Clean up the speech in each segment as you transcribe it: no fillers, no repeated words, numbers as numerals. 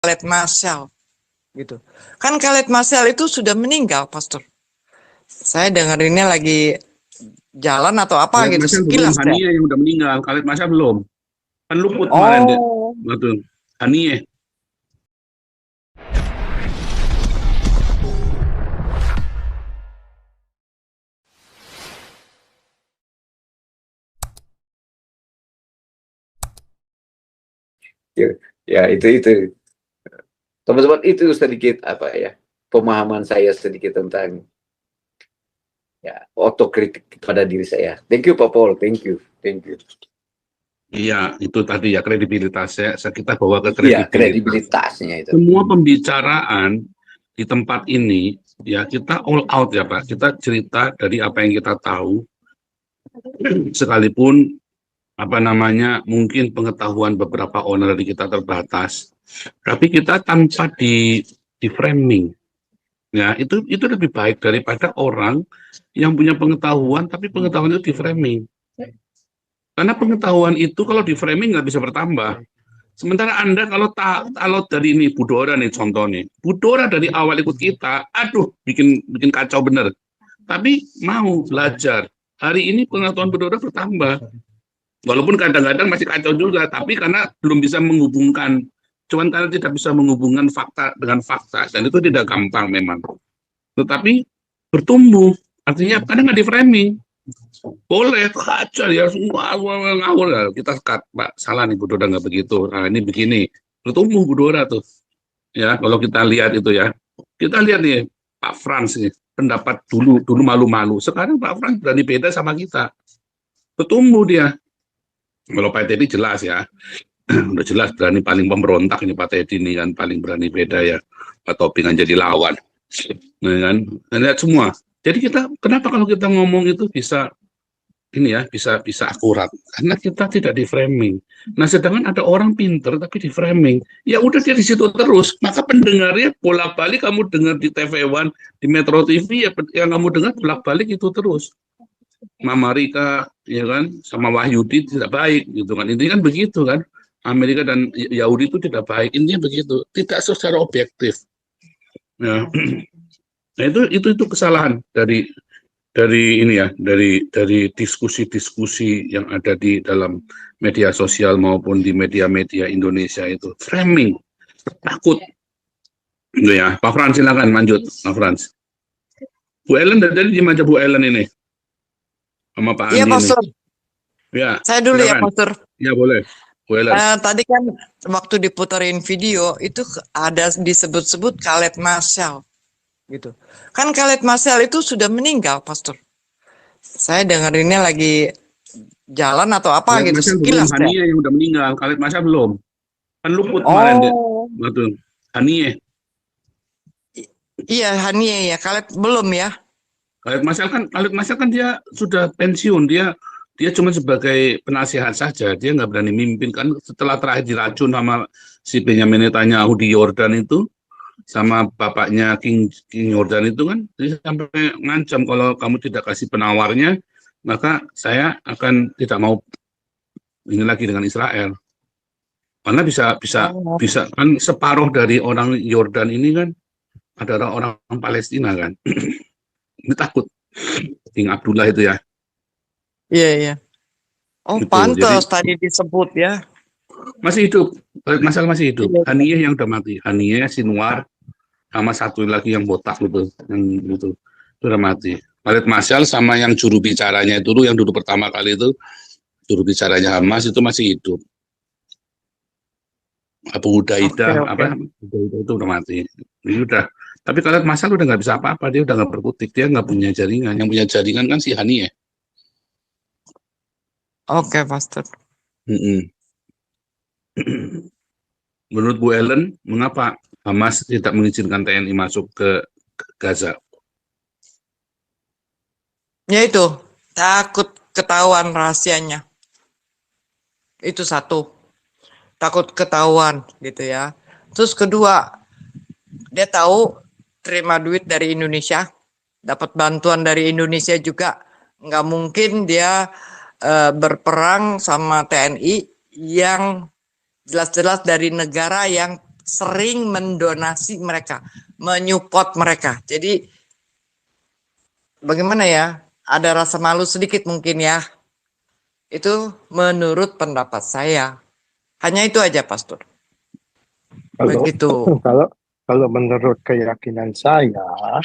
Khaled Marshall gitu. Kan Khaled Marshall itu sudah meninggal, Pastor. Saya dengerinnya lagi jalan atau apa Khaled gitu, Marshall belum, sekilas ya. Hanie yang udah meninggal. Khaled Marshall belum. Kan luput kemarin dia. Oh, Betul. Hanie. Ya, ya itu teman-teman, itu sedikit apa ya, pemahaman saya sedikit tentang ya otokritik pada diri saya. Thank you Pak Paul, thank you. Iya, itu tadi ya kredibilitasnya. Kita bawa ke Iya, kredibilitas. kredibilitasnya itu. Semua pembicaraan di tempat ini, ya kita all out ya Pak. Kita cerita dari apa yang kita tahu, sekalipun apa namanya mungkin pengetahuan beberapa owner dari kita terbatas, tapi kita tanpa di framing. Ya, itu lebih baik daripada orang yang punya pengetahuan tapi pengetahuan itu di framing. Karena pengetahuan itu kalau di framing nggak bisa bertambah. Sementara Anda kalau dari ini Budora nih contoh nih. Budora dari awal ikut kita, aduh bikin kacau bener. Tapi mau belajar. Hari ini pengetahuan Budora bertambah. Walaupun kadang-kadang masih kacau juga, tapi karena belum bisa menghubungkan, cuman karena tidak bisa menghubungkan fakta dengan fakta, dan itu tidak gampang memang. Tetapi bertumbuh, artinya kadang nggak di framing. Boleh kacau ya, semua ngawur ya. Kita cut, Pak, salah nih Bu Dora nggak begitu. Nah ini begini, bertumbuh Bu Dora tuh. Ya kalau kita lihat itu ya, kita lihat nih Pak Frans nih, pendapat dulu malu-malu, sekarang Pak Frans berani beda sama kita. Bertumbuh dia. Kalau Pak Teddy jelas ya, udah jelas berani paling pemberontak ini Pak Teddy ini kan paling berani beda ya, Pak Topingan jadi lawan, nah, kan? Lihat semua. Jadi kita kenapa kalau kita ngomong itu bisa ini ya bisa akurat karena kita tidak di framing. Nah sedangkan ada orang pinter tapi di framing, ya udah dia di situ terus, maka pendengarnya bolak-balik kamu dengar di TV One, di Metro TV ya yang kamu dengar bolak-balik itu terus. Mama Rika ya kan sama Wahyudi tidak baik gitu kan, intinya kan begitu kan, Amerika dan Yahudi itu tidak baik, intinya begitu, tidak secara objektif ya. Nah itu kesalahan dari ini ya, dari diskusi-diskusi yang ada di dalam media sosial maupun di media-media Indonesia itu framing, takut gitu ya. Pak Frans silakan lanjut Pak Frans. Bu Ellen dari di aja Bu Ellen ini sama Pak iya Andi Pastor. ini. Ya, Saya dulu ya silakan. Pastor. Ya boleh. Bu Ellen. Tadi kan waktu diputerin video itu ada disebut-sebut Khaled Marshall gitu. Kan Khaled Marshall itu sudah meninggal, Pastor. Saya dengerinnya lagi jalan atau apa Khaled gitu, Marshall belum, sekilas ya. Hanie yang udah meninggal. Khaled Marshall belum. Kan luput kemarin dia. Oh, Betul. Hanie. iya Hanie ya, Khaled belum ya. Khaled Marshall kan dia sudah pensiun, dia cuma sebagai penasihat saja, dia nggak berani mimpin kan. Setelah terakhir diracun sama si Benyamin Netanyahu di Yordan itu, sama bapaknya King Yordan itu kan, dia sampai ngancam kalau kamu tidak kasih penawarnya, maka saya akan tidak mau ini lagi dengan Israel. Karena bisa kan separuh dari orang Yordan ini kan adalah orang Palestina kan. Ini takut King Abdullah itu ya. Iya, iya. Oh, Itu, pantas jadi tadi disebut ya. masih hidup, masalah masih hidup. Iya. Hanieh yang udah mati, Hanieh, Sinwar, sama satu lagi yang botak gitu, yang itu udah mati. Khaled Marshall sama yang juru bicaranya itu dulu, yang dulu pertama kali itu juru bicaranya Hamas itu masih hidup. Abu Hudaidah, Oke. apa Hudaidah itu udah mati. Ini udah. Tapi Khaled Marshall udah nggak bisa apa-apa, dia udah nggak berkutik, dia nggak punya jaringan. Yang punya jaringan kan si Hanieh. Oke, Pastor. Menurut Bu Ellen, mengapa Hamas tidak mengizinkan TNI masuk ke Gaza? Ya itu, takut ketahuan rahasianya. Itu satu. Takut ketahuan gitu ya. Terus kedua, dia tahu terima duit dari Indonesia, dapat bantuan dari Indonesia juga. Nggak mungkin dia berperang sama TNI yang jelas-jelas dari negara yang sering mendonasi mereka, menyupport mereka. Jadi bagaimana ya? Ada rasa malu sedikit mungkin ya. Itu menurut pendapat saya. Hanya itu aja, Pastor. Kalau Begitu. kalau menurut keyakinan saya,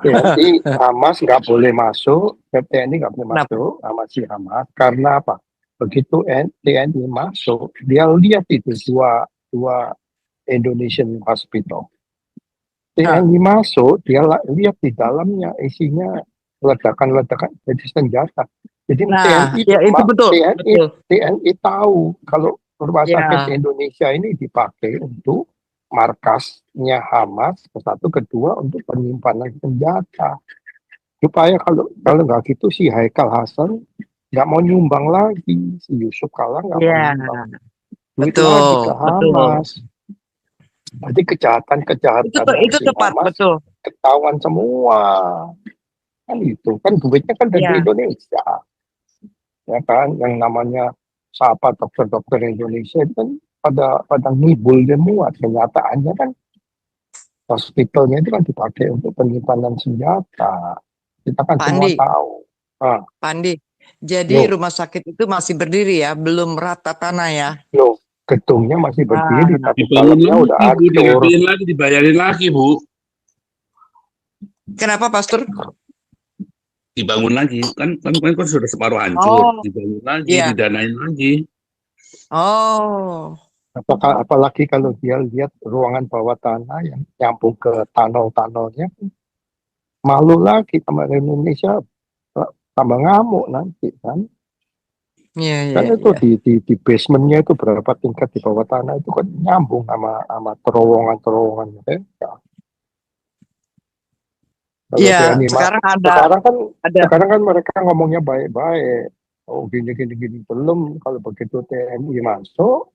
TNI Hamas nggak boleh masuk, TNI nggak boleh Kenapa? masuk sama si Hamas karena apa? Begitu TNI masuk, dia lihat itu dua Indonesian hospital. TNI masuk, dia lihat di dalamnya isinya ledakan-ledakan jadi senjata. Jadi Nah, TNI, ya itu betul. Betul. TNI tahu kalau rumah Ya. sakit Indonesia ini dipakai untuk markasnya Hamas, satu, kedua untuk penyimpanan senjata. Supaya kalau nggak gitu si Haikal Hasan nggak mau nyumbang lagi, si Yusuf Kala nggak mau Ya. nyumbang duit Betul. lagi ke Betul. Hamas. Jadi kejahatan Itu si tepat, Hamas betul. ketahuan semua. Kan itu kan duitnya kan dari Ya. Indonesia. Ya kan, yang namanya siapa dokter-dokter Indonesia itu kan pada ngibul semua. Kenyataannya kan hospitalnya itu kan dipakai untuk penyimpanan senjata. Kita kan semua Pandi, tahu. Pandi. Jadi Loh, rumah sakit itu masih berdiri ya, belum rata tanah ya. loh, gedungnya masih berdiri, Nah, tapi Dibangun dalamnya udah lagi, Bu. hancur. Dirapiin lagi, dibayarin lagi, Bu. kenapa, Pastor? Dibangun lagi. Kan sudah separuh hancur. Oh, Dibangun lagi, iya. didanain lagi. Oh, Apalagi kalau dia lihat ruangan bawah tanah yang nyambung ke tunnel-tunnelnya, malu lagi sama Indonesia, tambah ngamuk nanti kan. iya, iya, Kan itu iya. di basementnya itu berapa tingkat di bawah tanah itu kan nyambung sama terowongan-terowongan mereka. Kalau Iya, TNI sekarang masuk, ada sekarang kan mereka ngomongnya baik-baik. Oh gini belum, kalau begitu TNI masuk,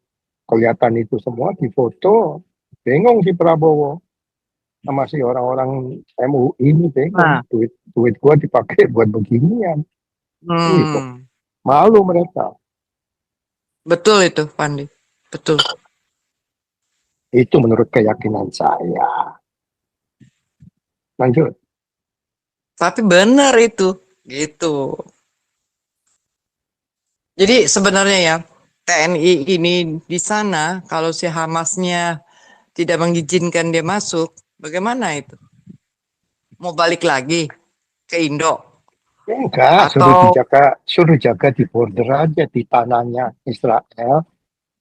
kelihatan itu semua di foto, bingung si Prabowo sama si orang-orang MUI ini bingung, Nah, duit gua dipakai buat beginian, gitu. Malu mereka. betul itu, Pandi. Betul. Itu menurut keyakinan saya. Lanjut. Tapi benar itu, gitu. Jadi sebenarnya ya, TNI ini di sana, kalau si Hamasnya tidak mengizinkan dia masuk, bagaimana itu? Mau balik lagi ke Indo? Enggak, Atau suruh jaga di border aja, di tanahnya Israel.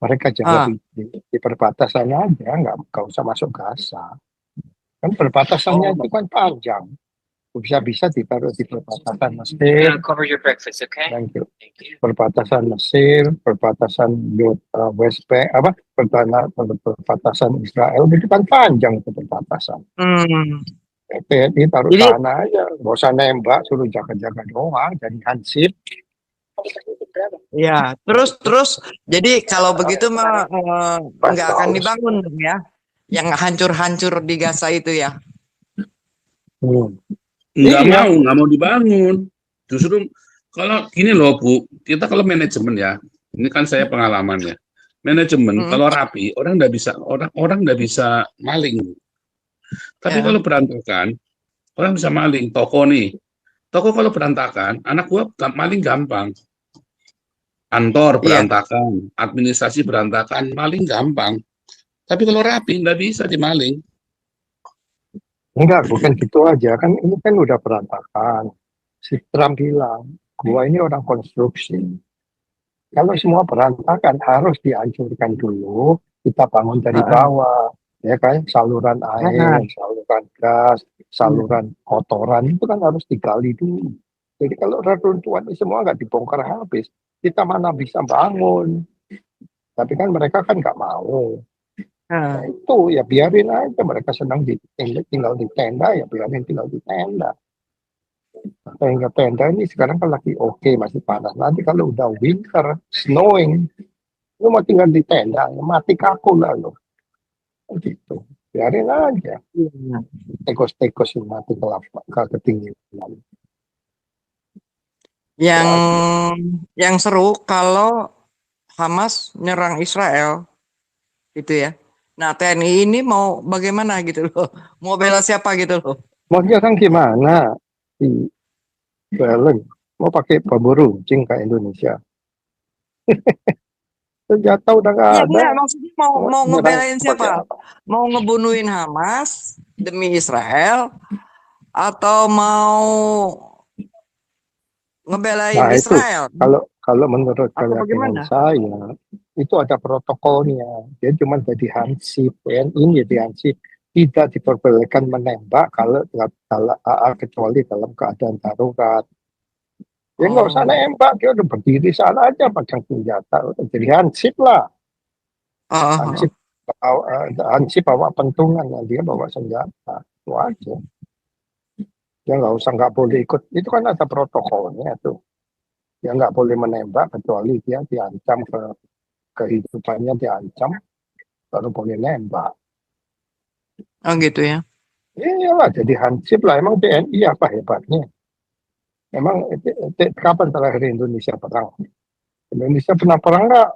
Mereka jaga di perbatasan aja, nggak usah masuk Gaza. Kan perbatasannya itu kan panjang. Bisa-bisa ditaruh di perbatasan Mesir. Cover your breakfast, okay? Thank you. Perbatasan Mesir, perbatasan West Bank, perbatasan Israel itu kan panjang itu perbatasan. TNI taruh Jadi- sana aja, nggak usah nembak, suruh jaga-jaga doang, jadi hansip. ya, terus, jadi kalau begitu mah nggak akan dibangun dong ya, yang hancur-hancur di Gaza itu ya. Nggak Iya. mau dibangun. Justru kalau gini loh, Bu, kita kalau manajemen ya, ini kan saya pengalaman ya. Manajemen kalau rapi, orang nggak bisa maling. Tapi Ya. kalau berantakan, orang bisa maling. Toko kalau berantakan, anak gua maling gampang. Kantor Iya. berantakan, administrasi berantakan, maling gampang. Tapi kalau rapi nggak bisa dimaling. Enggak, bukan gitu aja. Kan ini kan udah berantakan. Si Trump bilang, gua ini orang konstruksi. Kalau semua berantakan harus dihancurkan dulu, kita bangun dari bawah. Ya kan, saluran air, saluran gas, saluran kotoran itu kan harus digali dulu. Jadi kalau reruntuhan ini semua nggak dibongkar habis, kita mana bisa bangun. Tapi kan mereka kan nggak mau. Nah, itu ya biarin aja, mereka senang tinggal di tenda, ya biarin tinggal di tenda. Tenda ini sekarang kan lagi oke, masih panas. Nanti kalau udah winter, snowing, lu mau tinggal di tenda, ya mati kaku lah lo. Gitu, biarin aja. Tekos-tekos yang mati ke ketinggian. Yang seru kalau Hamas nyerang Israel, gitu ya. Nah, TNI ini mau bagaimana gitu loh? Mau bela siapa gitu loh? Mau nyerang gimana? Di Balen mau pakai bambu runcing ke Indonesia. Senjata udah nggak Iya, ada. enggak, maksudnya mau Nyerang ngebelain pakai siapa? apa? Mau ngebunuhin Hamas demi Israel atau mau ngebelain Nah itu Israel? kalau menurut Atau keyakinan bagaimana? saya itu ada protokolnya. Dia cuma jadi hansip, TNI jadi hansip, tidak diperbolehkan menembak kalau kecuali dalam keadaan darurat. Ya nggak usah Oh, nembak, dia udah berdiri sana aja pasang senjata, udah jadi hansip lah. oh, Hansip hansip bawa pentungan, dia bawa senjata, itu aja. Dia nggak boleh ikut. Itu kan ada protokolnya tuh. Dia nggak boleh menembak kecuali dia diancam kehidupannya diancam baru boleh nembak. oh gitu ya. Iyalah jadi hansip lah. Emang TNI apa hebatnya? Emang kapan terakhir Indonesia perang? Indonesia pernah perang nggak?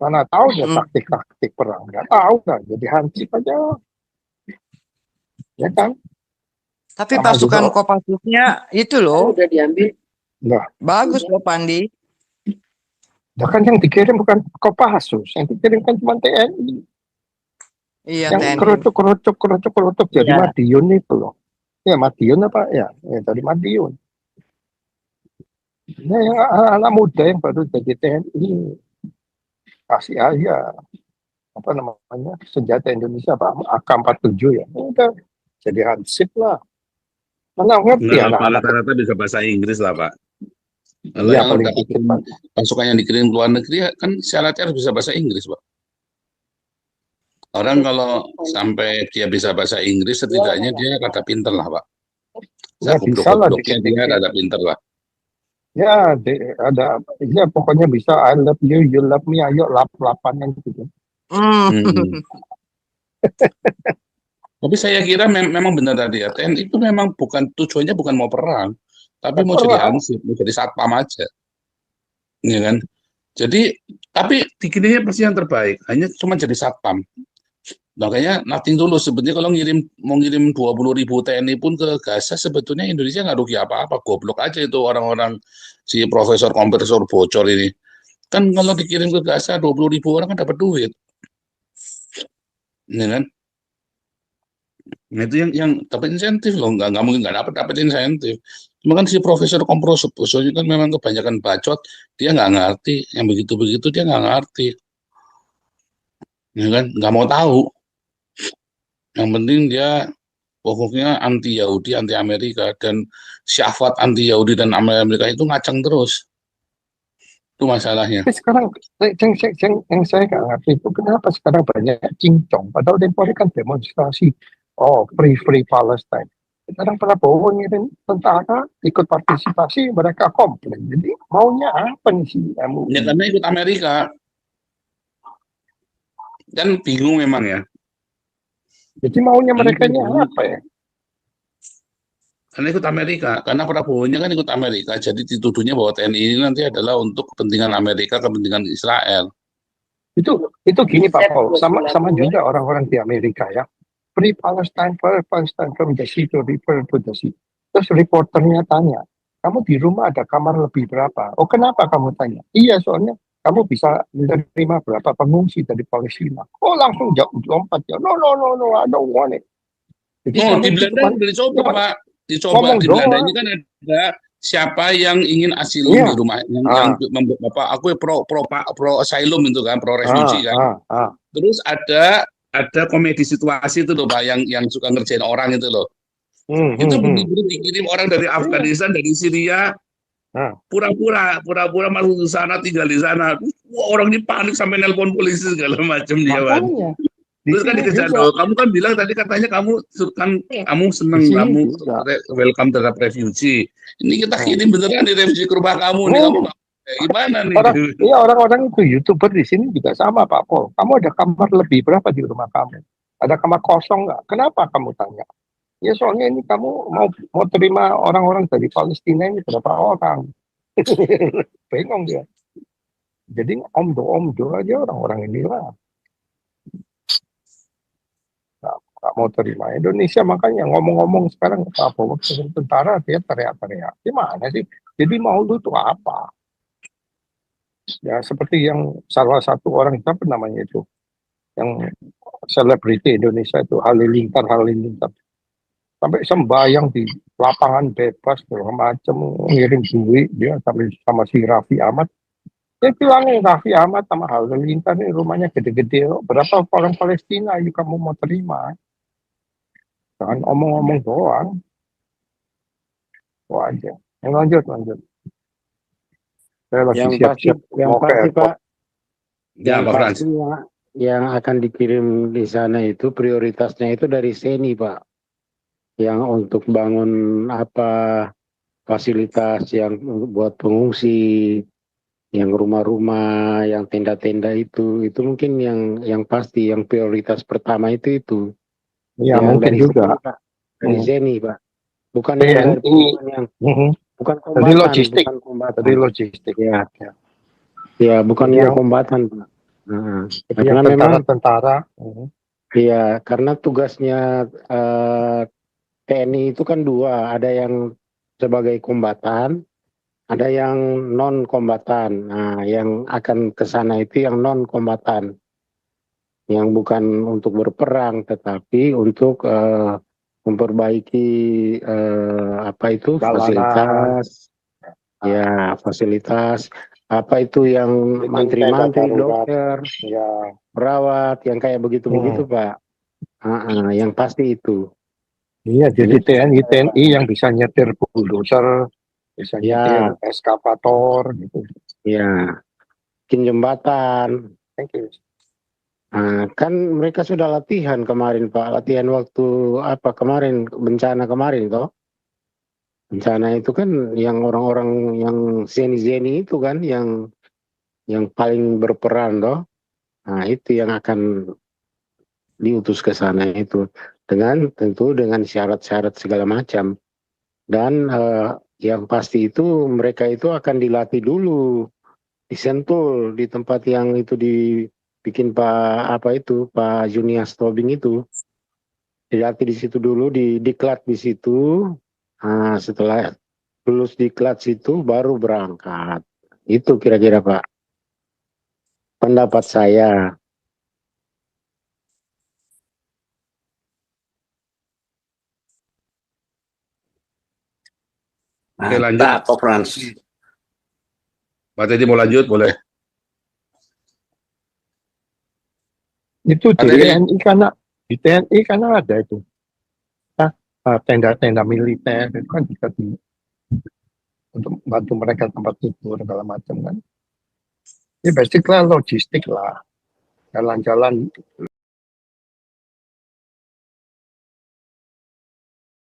Mana tahu dia Mm. taktik-taktik perang? Nggak tahu kan? Jadi hansip aja, ya kan? Tapi Sama juga. pasukan Kopassusnya itu loh, Udah diambil. Nah, bagus loh Pandi. bahkan yang dikirim bukan Kopassus, yang dikirim kan cuma TNI. Iya, Yang TNI. kerucuk jadi Iya. Madiun itu loh. Ya Madiun apa ya? Ya dari Madiun. Nah, yang anak muda yang baru jadi TNI kasih aja apa namanya senjata Indonesia apa AK-47 ya. Udah jadi hansip lah. Mana ngerti Enggak apa anak-anak. rata-rata bisa bahasa Inggris lah, Pak. Kalau Ya yang paling ada dikit Pak. pasukan yang dikirim ke luar negeri kan syaratnya harus bisa bahasa Inggris, Pak. Orang kalau sampai dia bisa bahasa Inggris, setidaknya dia rada pinter lah, Pak. Ya Saya bisa lah goblok-gobloknya dia dikit-dikit. rada pinter lah. Ya ada ya pokoknya bisa I love you, you love me, ayo lap-lapanan gitu. Hmm. Hmm. Tapi saya kira memang benar tadi ya, TNI itu memang tujuannya bukan mau perang, tapi mau jadi Perang. hansip, mau jadi satpam aja, ya kan? Jadi, tapi dikirimnya pasti yang terbaik, hanya cuma jadi satpam. Makanya nothing tulus sebetulnya kalau mau ngirim 20.000 TNI pun ke Gaza sebetulnya Indonesia nggak rugi apa-apa, goblok aja itu orang-orang si profesor kompresor bocor ini. Kan kalau dikirim ke Gaza 20.000 orang kan dapat duit, ya kan? Nah itu yang dapat insentif loh, nggak mungkin nggak dapat insentif. Cuma kan si profesor kompresor bocor ini kan memang kebanyakan bacot, dia nggak ngerti, yang begitu-begitu dia nggak ngerti, ya kan? Nggak mau tahu. Yang penting dia pokoknya anti Yahudi, anti Amerika, dan syahwat anti Yahudi dan Amerika itu ngaceng terus. Itu masalahnya. Tapi sekarang yang saya nggak ngerti itu kenapa sekarang banyak cincong. Padahal tempo hari kan demonstrasi, free Palestine. Sekarang Prabowo ngirim tentara ikut partisipasi, mereka komplain. Jadi maunya apa nih si Ya MUI? karena ikut Amerika, kan bingung memang ya. Jadi maunya Karena mereka ini apa ya? ikut Amerika, karena Prabowo-nya kan ikut Amerika, jadi dituduhnya bahwa TNI ini nanti adalah untuk kepentingan Amerika, kepentingan Israel. Itu gini Pak Paul, sama juga orang-orang di Amerika ya. Free Palestine from the sea to river to the sea. Terus reporternya tanya, kamu di rumah ada kamar lebih berapa? Oh kenapa kamu tanya? Iya soalnya kamu bisa menerima berapa pengungsi dari Palestina. Oh langsung lompat ya. No, I don't want it. Jadi Oh, kamu di itu Belanda udah dicoba, cuman Pak. Dicoba ngomong di Belanda ini doang. kan ada siapa yang ingin asilum Iya. di rumah, yang Ah, aku pro asylum itu kan, pro ah, refugee kan. ah, ah. Terus ada komedi situasi itu loh, Pak, yang suka ngerjain orang itu loh. Itu Hmm. begitu dikirim orang dari Iya. Afghanistan, dari Syria, Ah, pura-pura masuk di sana, tinggal di sana. Wah, orang ini panik sampai nelpon polisi segala macam dia, Pak. makanya di Terus kan sini dikejar juga. loh. Kamu kan bilang tadi katanya kamu Di seneng, sini kamu juga. welcome terhadap refugee. Ini kita Hmm. kirim beneran di refugee ke rumah kamu nih. Kamu Hmm. nggak gimana nih? Orang-orang itu YouTuber di sini juga sama Pak Pol. Kamu ada kamar lebih berapa di rumah kamu? Ada kamar kosong nggak? Kenapa kamu tanya? Ya soalnya ini kamu mau terima orang-orang dari Palestina ini berapa orang? Bingung dia. Jadi omdo aja orang-orang ini lah. mau terima. Indonesia makanya ngomong-ngomong sekarang Prabowo tentara dia teriak-teriak. Gimana sih? Jadi mau lu itu apa? Ya seperti yang salah satu orang siapa namanya itu, yang selebriti Indonesia itu Halilintar sampai sembayang di lapangan bebas segala macam, ngirim duit dia sama si Raffi Ahmad. Dia bilangin Raffi Ahmad sama Halilintar ini rumahnya gede-gede, berapa orang Palestina yuk kamu mau terima? Jangan omong-omong doang. Wah aja. Lanjut. Saya lagi Yang pasti, siap-siap mau ke airport. Pak, Ya, yang Pak Frans. pasti yang akan dikirim di sana itu prioritasnya itu dari SENI, Pak. Yang untuk bangun fasilitas yang buat pengungsi, yang rumah-rumah, yang tenda-tenda itu mungkin yang pasti, yang prioritas pertama itu. Ya Yang mungkin dari juga. SENI, Pak. Dari SENI, Pak. Bukan TNI. yang dari bukan Dari kombatan, logistik. bukan kombatan. Dari logistik. Ya, ya bukan Jadi yang yang- kombatan, Pak. Jadi Karena yang memang tentara. ya, karena tugasnya TNI itu kan dua, ada yang sebagai kombatan, ada yang non kombatan. Nah, yang akan ke sana itu yang non kombatan, yang bukan untuk berperang, tetapi untuk memperbaiki Jalanan. fasilitas, ya fasilitas apa itu yang Bikin mantri-mantri, tenda darurat. dokter, Ya. perawat, yang kayak begitu-begitu, Pak. Yang pasti itu. Iya, jadi Ini TNI yang bisa nyetir bulldozer, bisa nyetir Ya. eskavator gitu. ya, bikin jembatan. Thank you. Kan mereka sudah latihan kemarin, Pak. Latihan waktu kemarin, bencana kemarin, toh. Bencana itu kan yang orang-orang yang zeni-zeni itu kan, yang paling berperan, toh. Nah, itu yang akan diutus ke sana itu. Tentu dengan syarat-syarat segala macam. Dan yang pasti itu mereka itu akan dilatih dulu di Sentul, di tempat yang itu dibikin Pak Junias Tobing itu. Dilatih di situ dulu, diklat di situ. Setelah lulus diklat situ baru berangkat. Itu kira-kira, Pak, pendapat saya. Oke, lanjut. Pak Frans. Pak Teddy mau lanjut, boleh. Itu di Ada TNI karena ada itu. Tenda-tenda militer itu kan bisa untuk bantu mereka tempat tidur segala macam kan. Ini basically logistik lah. Jalan-jalan